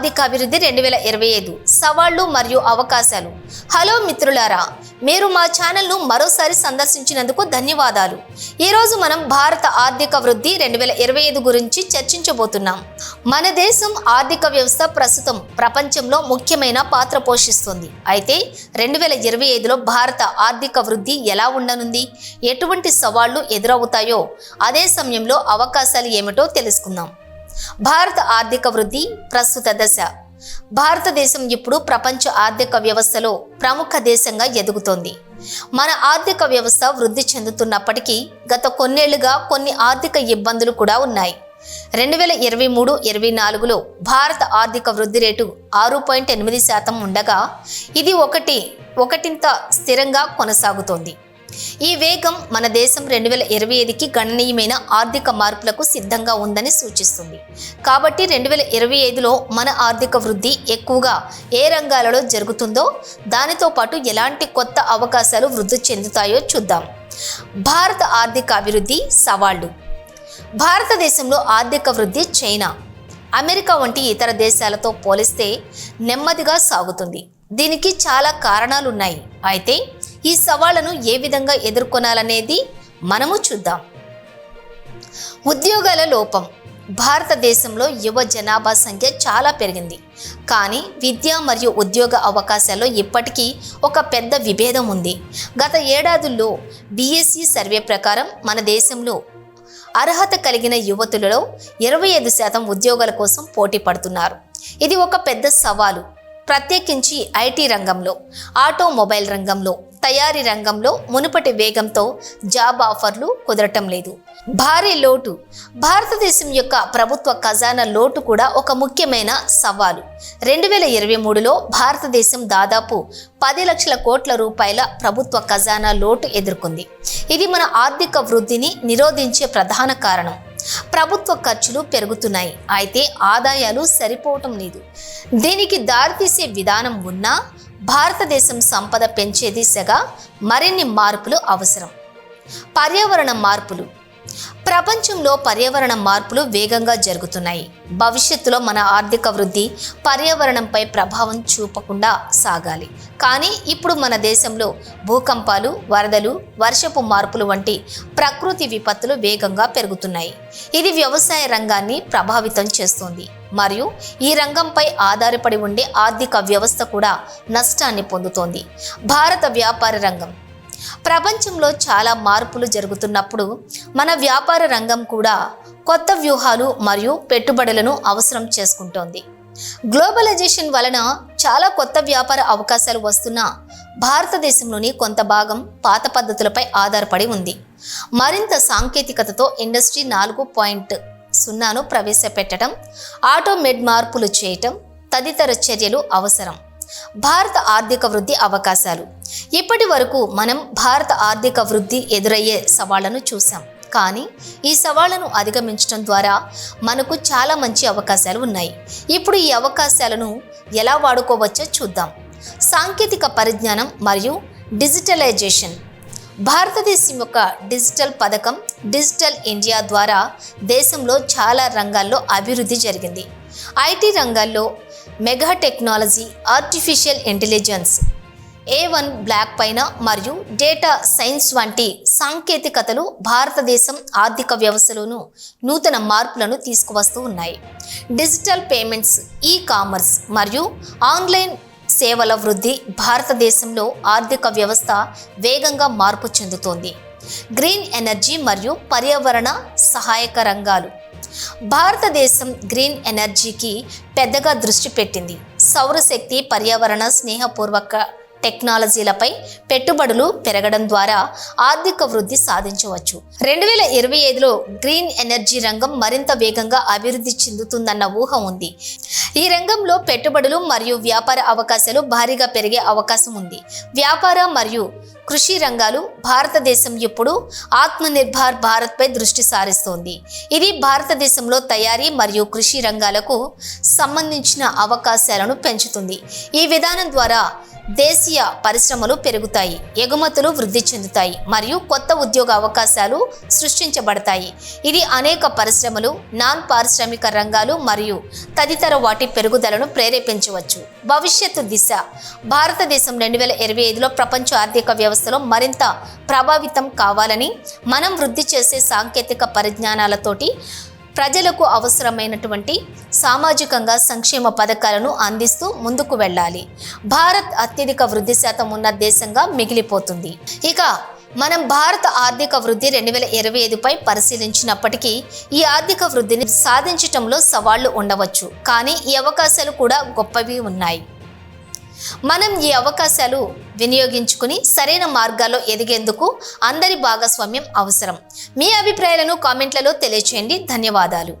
ఆర్థిక అభివృద్ధి 2025 సవాళ్లు మరియు అవకాశాలు. హలో మిత్రులారా, మీరు మా ఛానల్ను మరోసారి సందర్శించినందుకు ధన్యవాదాలు. ఈరోజు మనం భారత ఆర్థిక వృద్ధి 2025 గురించి చర్చించబోతున్నాం. మన దేశం ఆర్థిక వ్యవస్థ ప్రస్తుతం ప్రపంచంలో ముఖ్యమైన పాత్ర పోషిస్తుంది. అయితే 2025లో భారత ఆర్థిక వృద్ధి ఎలా ఉండనుంది, ఎటువంటి సవాళ్లు ఎదురవుతాయో, అదే సమయంలో అవకాశాలు ఏమిటో తెలుసుకుందాం. భారత ఆర్థిక వృద్ధి ప్రస్తుత దశ. భారతదేశం ఇప్పుడు ప్రపంచ ఆర్థిక వ్యవస్థలో ప్రముఖ దేశంగా ఎదుగుతోంది. మన ఆర్థిక వ్యవస్థ వృద్ధి చెందుతున్నప్పటికీ గత కొన్నేళ్లుగా కొన్ని ఆర్థిక ఇబ్బందులు కూడా ఉన్నాయి. 2023-24లో భారత ఆర్థిక వృద్ధి రేటు 6.8% ఉండగా ఇది ఒకటింత స్థిరంగా కొనసాగుతోంది. ఈ వేగం మన దేశం 2025కి గణనీయమైన ఆర్థిక మార్పులకు సిద్ధంగా ఉందని సూచిస్తుంది. కాబట్టి 2025లో మన ఆర్థిక వృద్ధి ఎక్కువగా ఏ రంగాలలో జరుగుతుందో, దానితో పాటు ఎలాంటి కొత్త అవకాశాలు వృద్ధి చెందుతాయో చూద్దాం. భారత ఆర్థిక అభివృద్ధి సవాళ్లు. భారతదేశంలో ఆర్థిక వృద్ధి చైనా, అమెరికా వంటి ఇతర దేశాలతో పోలిస్తే నెమ్మదిగా సాగుతుంది. దీనికి చాలా కారణాలున్నాయి. అయితే ఈ సవాళ్లను ఏ విధంగా ఎదుర్కొనాలనేది మనము చూద్దాం. ఉద్యోగాల లోపం. భారతదేశంలో యువ జనాభా సంఖ్య చాలా పెరిగింది, కానీ విద్య మరియు ఉద్యోగ అవకాశాల్లో ఇప్పటికీ ఒక పెద్ద విభేదం ఉంది. గత ఏడాదుల్లో BSE సర్వే ప్రకారం మన దేశంలో అర్హత కలిగిన యువతులలో 25% ఉద్యోగాల కోసం పోటీ పడుతున్నారు. ఇది ఒక పెద్ద సవాలు, ప్రత్యేకించి IT రంగంలో, ఆటోమొబైల్ రంగంలో, తయారీ రంగంలో మునుపటి వేగంతో జాబ్ ఆఫర్లు కుదరటం లేదు. భారీ లోటు. భారతదేశం యొక్క ప్రభుత్వ ఖజానా లోటు కూడా ఒక ముఖ్యమైన సవాలు. 2023లో భారతదేశం దాదాపు 10 లక్షల కోట్ల రూపాయల ప్రభుత్వ ఖజానా లోటు ఎదుర్కొంది. ఇది మన ఆర్థిక వృద్ధిని నిరోధించే ప్రధాన కారణం. ప్రభుత్వ ఖర్చులు పెరుగుతున్నాయి, అయితే ఆదాయాలు సరిపోవటం లేదు. దీనికి దారితీసే విధానం ఉన్నా భారతదేశం సంపద పెంచే దిశగా మరిన్ని మార్పులు అవసరం. పర్యావరణ మార్పులు. ప్రపంచంలో పర్యావరణ మార్పులు వేగంగా జరుగుతున్నాయి. భవిష్యత్తులో మన ఆర్థిక వృద్ధి పర్యావరణంపై ప్రభావం చూపకుండా సాగాలి. కానీ ఇప్పుడు మన దేశంలో భూకంపాలు, వరదలు, వర్షపు మార్పులు వంటి ప్రకృతి విపత్తులు వేగంగా పెరుగుతున్నాయి. ఇది వ్యవసాయ రంగాన్ని ప్రభావితం చేస్తుంది మరియు ఈ రంగంపై ఆధారపడి ఉండే ఆర్థిక వ్యవస్థ కూడా నష్టాన్ని పొందుతోంది. భారత వ్యాపార రంగం. ప్రపంచంలో చాలా మార్పులు జరుగుతున్నప్పుడు మన వ్యాపార రంగం కూడా కొత్త వ్యూహాలు మరియు పెట్టుబడులను అవసరం చేసుకుంటోంది. గ్లోబలైజేషన్ వలన చాలా కొత్త వ్యాపార అవకాశాలు వస్తున్నా భారతదేశంలోని కొంత భాగం పాత పద్ధతులపై ఆధారపడి ఉంది. మరింత సాంకేతికతతో ఇండస్ట్రీ 4.0ను ప్రవేశపెట్టడం, ఆటోమేట్ మార్పులు చేయటం తదితర చర్యలు అవసరం. భారత ఆర్థిక వృద్ధి అవకాశాలు. ఇప్పటి వరకు మనం భారత ఆర్థిక వృద్ధి ఎదురయ్యే సవాళ్లను చూసాం, కానీ ఈ సవాళ్లను అధిగమించడం ద్వారా మనకు చాలా మంచి అవకాశాలు ఉన్నాయి. ఇప్పుడు ఈ అవకాశాలను ఎలా వాడుకోవచ్చో చూద్దాం. సాంకేతిక పరిజ్ఞానం మరియు డిజిటలైజేషన్. భారతదేశం యొక్క డిజిటల్ పథకం డిజిటల్ ఇండియా ద్వారా దేశంలో చాలా రంగాల్లో అభివృద్ధి జరిగింది. IT రంగాల్లో mega technology, artificial intelligence, A1 block పైన మరియు డేటా సైన్స్ వంటి సాంకేతికతలు భారతదేశం ఆర్థిక వ్యవస్థలోనూ నూతన మార్పులను తీసుకువస్తూ ఉన్నాయి. డిజిటల్ పేమెంట్స్, కామర్స్ మరియు ఆన్లైన్ సేవల వృద్ధి భారతదేశంలో ఆర్థిక వ్యవస్థ వేగంగా మార్పు చెందుతోంది. గ్రీన్ ఎనర్జీ మరియు పర్యావరణ సహాయక రంగాలు. భారతదేశం గ్రీన్ ఎనర్జీకి పెద్దగా దృష్టి పెట్టింది. సౌరశక్తి, పర్యావరణ స్నేహపూర్వక టెక్నాలజీలపై పెట్టుబడులు పెరగడం ద్వారా ఆర్థిక వృద్ధి సాధించవచ్చు. 2025లో గ్రీన్ ఎనర్జీ రంగం మరింత వేగంగా అభివృద్ధి చెందుతుందన్న ఊహ ఉంది. ఈ రంగంలో పెట్టుబడులు మరియు వ్యాపార అవకాశాలు భారీగా పెరిగే అవకాశం ఉంది. వ్యాపార మరియు కృషి రంగాలు. భారతదేశం ఇప్పుడు ఆత్మనిర్భర్ భారత్పై దృష్టి సారిస్తోంది. ఇది భారతదేశంలో తయారీ మరియు కృషి రంగాలకు సంబంధించిన అవకాశాలను పెంచుతుంది. ఈ విధానం ద్వారా దేశీయ దేశీయ పరిశ్రమలు పెరుగుతాయి, ఎగుమతులు వృద్ధి చెందుతాయి మరియు కొత్త ఉద్యోగ అవకాశాలు సృష్టించబడతాయి. ఇది అనేక పరిశ్రమలు, నాన్ పారిశ్రామిక రంగాలు మరియు తదితర వాటి పెరుగుదలను ప్రేరేపించవచ్చు. భవిష్యత్తు దిశ. భారతదేశం 2025లో ప్రపంచ ఆర్థిక వ్యవస్థలో మరింత ప్రభావితం కావాలని, మనం వృద్ధి చేసే సాంకేతిక పరిజ్ఞానాలతోటి ప్రజలకు అవసరమైనటువంటి సామాజికంగా సంక్షేమ పథకాలను అందిస్తూ ముందుకు వెళ్ళాలి. భారత్ అత్యధిక వృద్ధి శాతం ఉన్న దేశంగా మిగిలిపోతుంది. ఇక మనం భారత ఆర్థిక వృద్ధి 2025పై పరిశీలించినప్పటికీ ఈ ఆర్థిక వృద్ధిని సాధించటంలో సవాళ్లు ఉండవచ్చు, కానీ ఈ అవకాశాలు కూడా గొప్పవి ఉన్నాయి. మనం ఈ అవకాశాలు వినియోగించుకుని సరైన మార్గాల్లో ఎదిగేందుకు అందరి భాగస్వామ్యం అవసరం. మీ అభిప్రాయాలను కామెంట్లలో తెలియచేయండి. ధన్యవాదాలు.